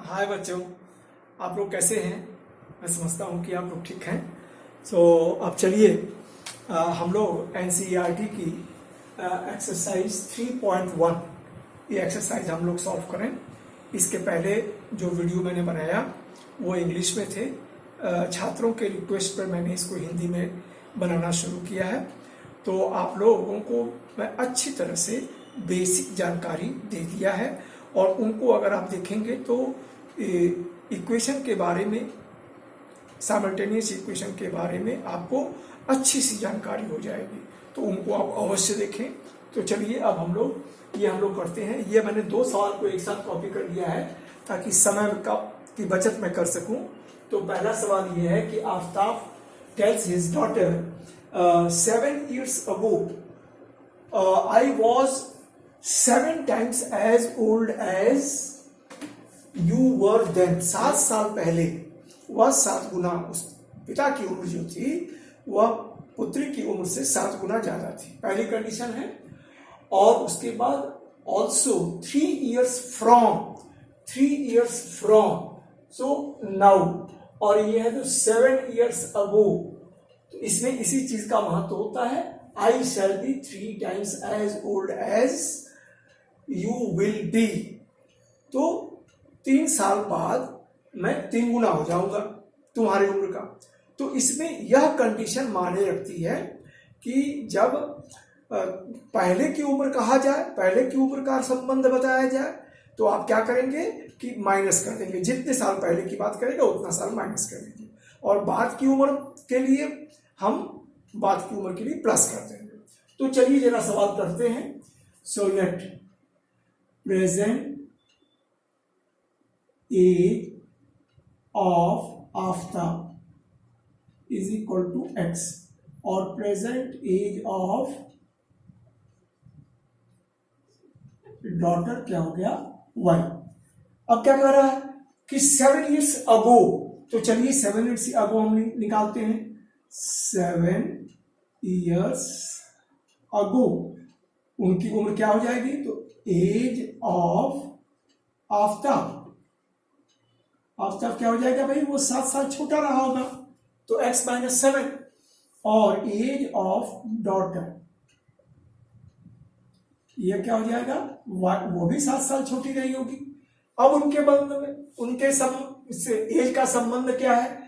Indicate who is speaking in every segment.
Speaker 1: हाय बच्चों, आप लोग कैसे हैं। मैं समझता हूँ कि आप लोग ठीक हैं। अब चलिए हम लोग एनसीईआरटी की एक्सरसाइज 3.1 ये एक्सरसाइज हम लोग सॉल्व करें। इसके पहले जो वीडियो मैंने बनाया वो इंग्लिश में थे। छात्रों के रिक्वेस्ट पर मैंने इसको हिंदी में बनाना शुरू किया है। तो आप लोगों को मैं अच्छी तरह से बेसिक जानकारी दे दिया है और उनको अगर आप देखेंगे तो इक्वेशन के बारे में, साइमल्टेनियस इक्वेशन के बारे में आपको अच्छी सी जानकारी हो जाएगी। तो उनको आप अवश्य देखें। तो चलिए अब हम लोग करते हैं। ये मैंने 2 सवाल को एक साथ कॉपी कर लिया है ताकि समय की बचत मैं कर सकूं। तो पहला सवाल ये है कि Aftab tells his daughter 7 years ago I was 7 times as old as you were then। 7 साल पहले वह 7 गुना, उस पिता की उम्र जो थी वह पुत्री की उम्र से 7 गुना ज्यादा थी। पहली कंडीशन है। और उसके बाद also 3 years from so now, और ये है तो 7 years ago। तो इसमें इसी चीज का महत्व होता है। आई shall be 3 times as old as you will be। तो 3 साल बाद मैं 3 गुना हो जाऊंगा तुम्हारी उम्र का। तो इसमें यह कंडीशन माने रखती है कि जब पहले की उम्र कहा जाए, पहले की उम्र का संबंध बताया जाए, तो आप क्या करेंगे कि माइनस कर देंगे। जितने साल पहले की बात करेंगे उतना साल माइनस कर देंगे, और बाद की उम्र के लिए हम बाद की उम्र के लिए प्लस कर देंगे। तो चलिए जरा सवाल करते हैं। So let present age of Aftab is equal to x और प्रेजेंट एज ऑफ डॉटर क्या हो गया y। अब क्या कर रहा है कि 7 years ago, तो चलिए 7 years ago हम निकालते हैं। 7 years ago उनकी उम्र क्या हो जाएगी, तो एज ऑफ आफ्ताब क्या हो जाएगा भाई, वो 7 साल छोटा रहा होगा, तो x - 7। और एज ऑफ डॉटर ये क्या हो जाएगा, वो भी 7 साल छोटी रही होगी। अब उनके बंद में उनके एज का संबंध क्या है।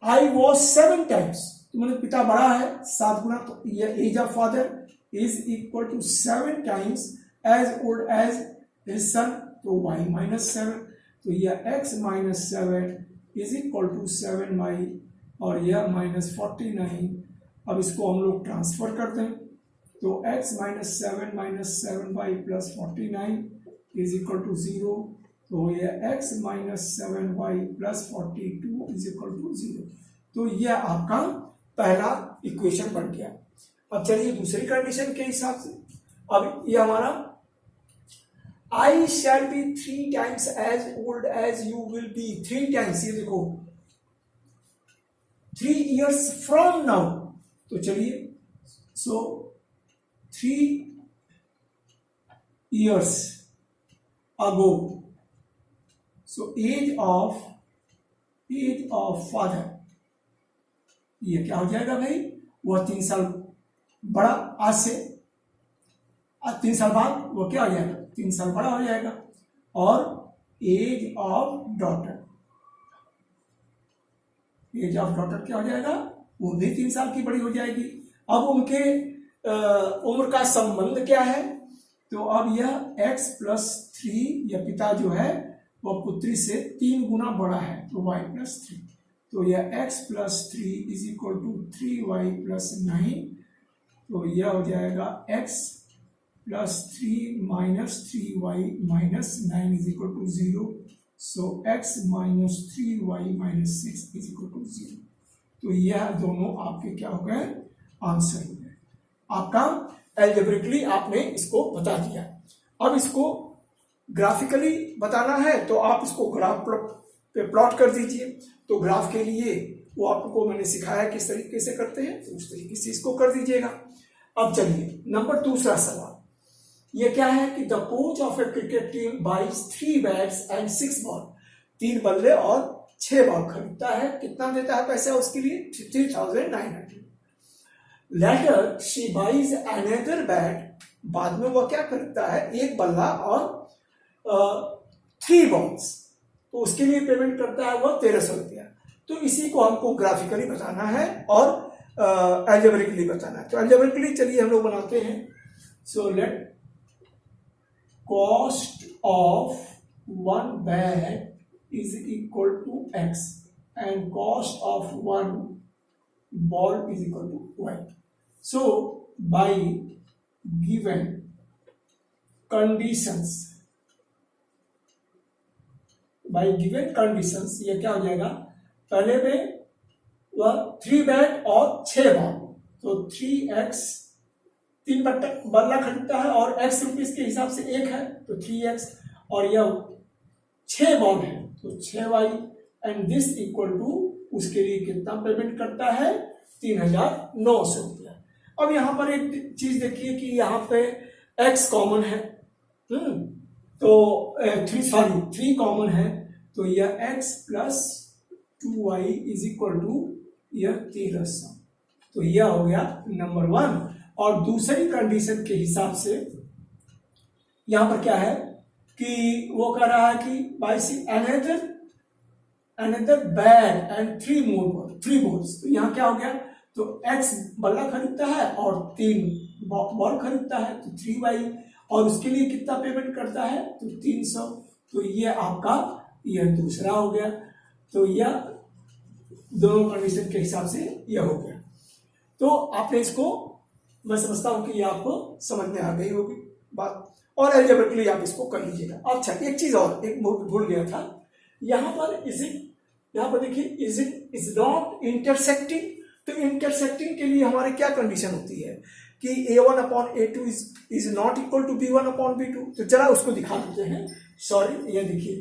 Speaker 1: आई वॉज 7 times, तो मतलब पिता बड़ा है 7 गुना, तो ये age of father is equal to 7 times as old as his son, तो y - 7। तो यह x - 7 is equal to 7y और यह -49। अब इसको हम लोग ट्रांसफर कर दें, तो x - 7 - 7y + 49 is equal to 0। तो यह x - 7y + 42 is equal to 0। तो यह आपका पहला इक्वेशन बन गया। अब चलिए दूसरी कंडीशन के हिसाब से, अब ये हमारा I shall be 3 times as old as you will be। 3 times, ये देखो 3 years from now। तो चलिए, so 3 years ago, so age of father ये क्या हो जाएगा भाई, वह 3 साल बड़ा आज से, 3 साल बाद वो क्या हो जाएगा, 3 साल बड़ा हो जाएगा। और एज ऑफ डॉटर क्या हो जाएगा, वो भी 3 साल की बड़ी हो जाएगी। अब उनके उम्र का संबंध क्या है, तो अब यह x + 3, यह पिता जो है वह पुत्री से 3 गुना बड़ा है, तो y + 3। तो यह x + 3 is equal to 3y + 9। तो यह हो जाएगा x + 3 - 3y - 9 is equal to 0। So x - 3y - 6 is equal to 0। तो यह दोनों आपके क्या हो गए, आंसर हो गए। आपका एल्जेब्रिकली आपने इसको बता दिया। अब इसको ग्राफिकली बताना है, तो आप इसको ग्राफ पे प्लॉट कर दीजिए। तो ग्राफ के लिए वो आपको मैंने सिखाया किस तरीके से करते हैं, तो उस तरीके से इसको कर दीजिएगा। अब चलिए नंबर दूसरा सवाल, ये क्या है कि the coach of a cricket team buys 3 bats and 6 ball. 3 बल्ले और 6 बॉल खरीदता है। कितना देता है पैसा उसके लिए? 3,900। Later she buys another bat, बाद में वो क्या खरीदता है? 1 बल्ला और 3 बॉल्स, तो उसके लिए पेमेंट करता है वो 1,300 रुपया। तो इसी को हमको ग्राफिकली बताना है और एल्जेब्रिकली बताना है। तो एल्जेब्रिकली चलिए हम लोग बनाते हैं। So let cost of 1 bat is equal to x and cost of 1 ball is equal to y. So by given conditions, ये क्या हो जाएगा? पहले में वह 3 बैट और 6 बॉल, तो 3x 3 बल्ला खरीदता है और x रुपीज के हिसाब से 1 है तो 3x, और यह 6 बॉल है तो 6y, and this equal to उसके लिए कितना पेमेंट करता है? 3,900 रुपया। अब यहाँ पर एक चीज देखिए कि यहाँ पे x कॉमन है, तो 3 कॉमन है, तो यह x plus 2y is equal to यह 1300। तो यह हो गया नंबर 1। और दूसरी कंडीशन के हिसाब से यहां पर क्या है कि वो कह रहा है कि buys another bat and 3 balls, तो यहाँ क्या हो गया? तो x बल्ला खरीदता है और 3 बॉल खरीदता है तो 3y, और उसके लिए कितना पेमेंट करता है? तो 300। तो ये आपका यह दूसरा हो गया। तो यह दोनों कंडीशन के हिसाब से यह हो गया। तो आपने इसको, मैं समझता हूं कि ये आपको समझ में आ गई होगी बात, और एल्जेब्रिकली आप इसको कर लीजिएगा। अच्छा, एक चीज और एक भूल गया था यहाँ पर देखिए, इज नॉट इंटरसेक्टिंग। तो इंटरसेक्टिंग के लिए हमारे क्या कंडीशन होती है कि a1/a2 is not equal to b1/b2। तो चला उसको दिखा देते हैं। सॉरी, ये देखिए,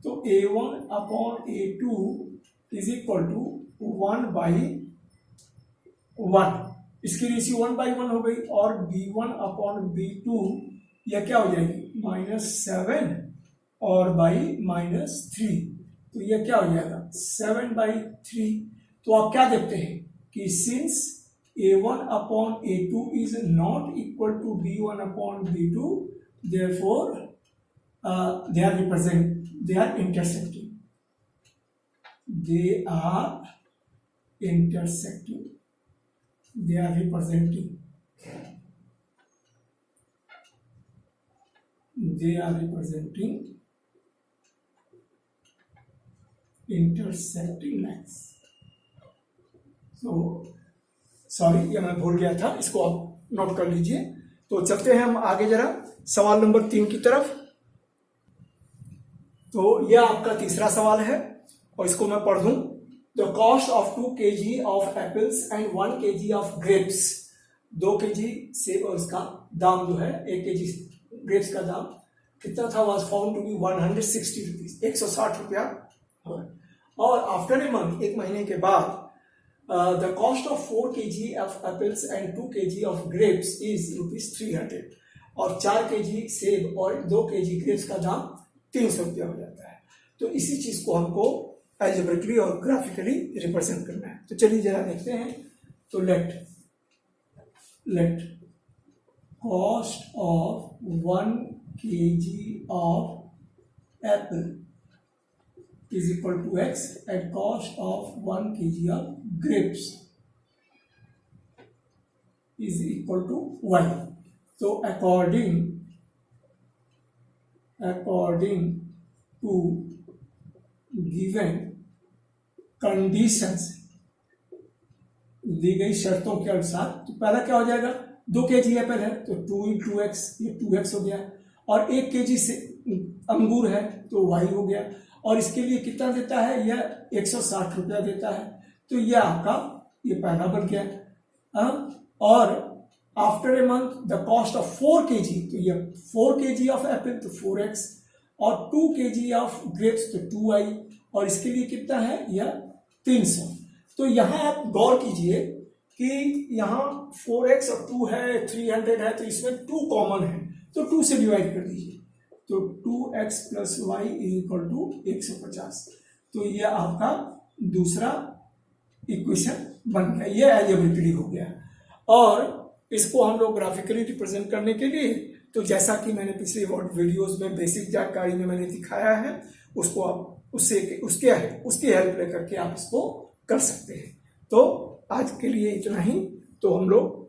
Speaker 1: तो a1/a2 इज इक्वल टू 1/1, इसकी रेशियो 1/1 हो गई, और b1/b2 यह क्या हो जाएगी? -7 और -3, तो यह क्या हो जाएगा? 7/3। तो आप क्या देखते हैं कि since a1/a2 is not equal to b1/b2, therefore they are intersecting. They are intersecting. They are representing. They are representing intersecting lines. So, sorry, ये मैं भूल गया था, इसको आप नोट कर लीजिए। तो चलते हैं हम आगे जरा सवाल नंबर 3 की तरफ। तो यह आपका तीसरा सवाल है और इसको मैं पढ़ दूं। The cost of 2 kg of apples and 1 kg of grapes. 2 kg सेब और उसका दाम जो है, 1 kg ग्रेप्स का दाम कितना था? Was found to be 160 rupees, 160 रुपया। और आफ्टर ए मंथ, 1 महीने के बाद, the cost of 4 kg of apples and 2 kg of grapes is ₹300, और 4 kg सेब और 2 kg ग्रेप्स का दाम 300 रुपया हो जाता है। तो इसी चीज को हमको एल्जेब्रिकली और ग्राफिकली रिप्रेजेंट करना है। तो चलिए जरा देखते हैं। तो late cost of 1 kg of apple is equal to x and cost of 1 kg of grapes is equal to y. So according to given conditions, दी गई शर्तों के अनुसार, तो पहला क्या हो जाएगा? 2 kg एप्पल है तो 2 × 2x, ये 2x हो गया, और 1 kg से अंगूर है तो y हो गया, और इसके लिए कितना देता है? यह 160 रुपया देता है। तो यह आपका ये पहला बन गया। और after a month the cost of 4 kg, तो यह 4 kg ऑफ एप्पल तो 4x, और 2 kg ऑफ ग्रेप्स तो 2y, और इसके लिए कितना है? यह 300। तो यहाँ आप गौर कीजिए कि यहाँ 4x और 2 है, 300 है, तो इसमें 2 कॉमन है, तो 2 से डिवाइड कर दीजिए। तो 2x plus y is equal to 150। तो ये आपका दूसरा इक्वेशन बन गया, ये एलिजिबिलिटी हो गया। और इसको हम लोग ग्राफिकली रिप्रेजेंट करने के लिए, तो जैसा कि मैंने पिछले वीडियोस में बेसिक जानकारी में मैंने दिखाया है, उसको आप उसकी हेल्प लेकर के आप इसको कर सकते हैं। तो आज के लिए इतना ही। तो हम लोग